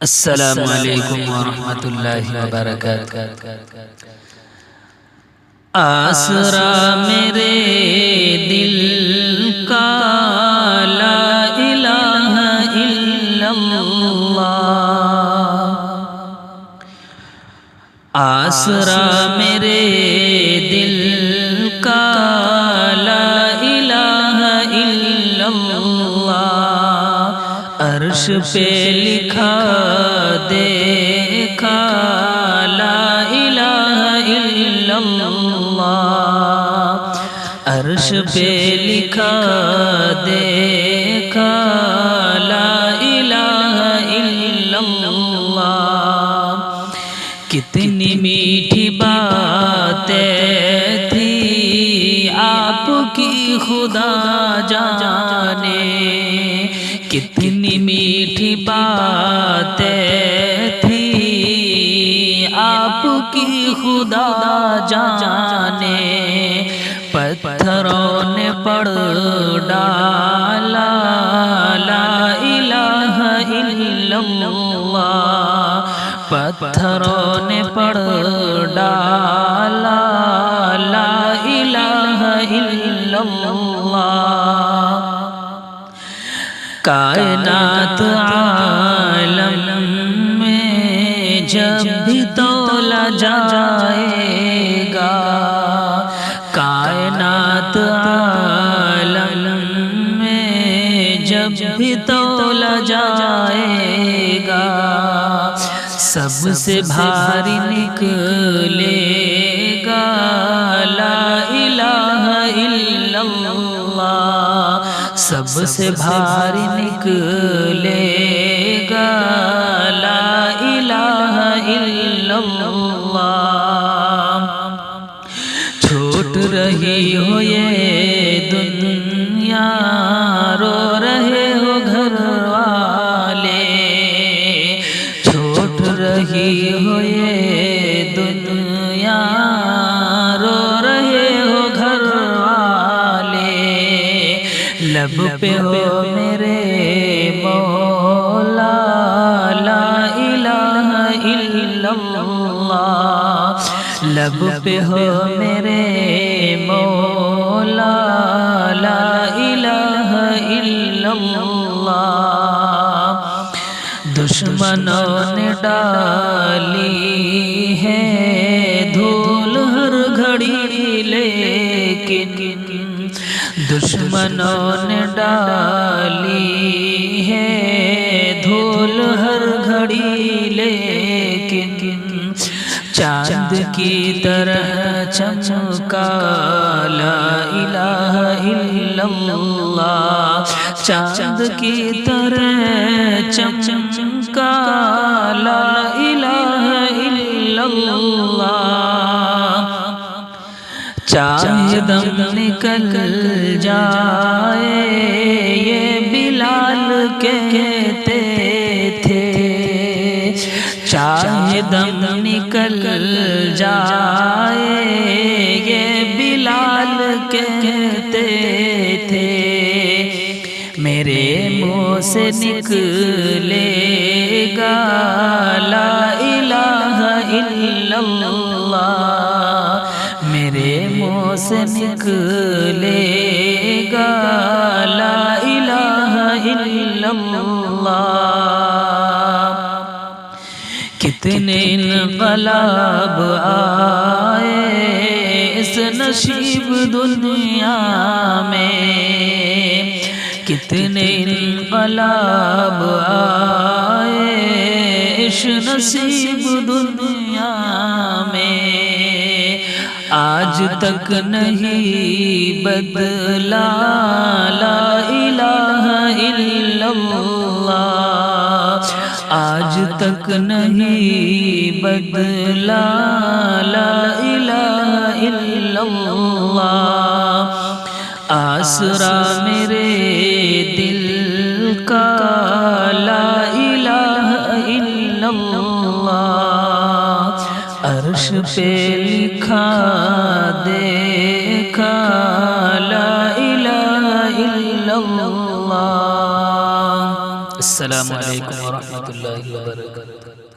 السلام علیکم ورحمۃ اللہ وبرکاتہ۔ آسرا میرے دل کا لا الہ الا اللہ، آسرا میرے دل کا لا الہ الا اللہ، عرش پہ لکھا دیکھا لا الہ الا اللہ، عرش پہ لکھا دیکھا لا الہ الا اللہ، کتنی میٹھی باتیں تھی آپ کی خدا جانے، کتنی میٹھی باتیں تھی آپ کی خدا جانے، پتھروں نے پڑھ ڈالا لا الہ الا اللہ، پتھروں نے پڑھ ڈالا لا الہ الا اللہ، کائنات عالم میں جب بھی تولا جائے گا، کائنات عالم میں جب بھی تولا جائے گا، سب سے بھاری نکلے گا لا الہ الا اللہ، سب سے بھاری نکلے گا لا الہ الا اللہ، چھوٹ رہی ہو یہ دنیا، رو رہے ہو گھر والے، چھوٹ رہی ہو یہ دنیا، رو رہے ہو گھر والے، لب پہ ہو میرے مولا لا الہ الا اللہ، لب پہ ہو میرے مولا لا الہ الا اللہ، دشمنوں نے ڈالی ہے دھول ہر گھڑی لیکن، دشمنوں نے ڈالی ہے دھول ہر گھڑی لیکن، چاند کی طرح چمکا لا الہ الا اللہ، چاند کی طرح چمکا لا الہ الا اللہ، چاہے دم نکل جائے یہ بلال کہتے تھے، چاہے دم نکل جائے یہ بلال کہتے تھے، میرے منہ سے نکلے گا لا الہ الا اللہ، میرے منہ سے نکلے گا لا الہ الا اللہ، کتنے انقلاب آئے اس نشیب دنیا میں، کتنے انقلاب آئے اس نصیب دنیا میں، آج تک نہیں بدلا لا الہ الا اللہ، آج تک نہیں بدلا لا الہ الا اللہ، آسرا میرے دل کا لا الہ الا اللہ، عرش پہ لکھا دیکھا لا الہ الا اللہ۔ السلام علیکم ورحمۃ اللہ۔ ورحمۃ اللہ وبرکاتہ.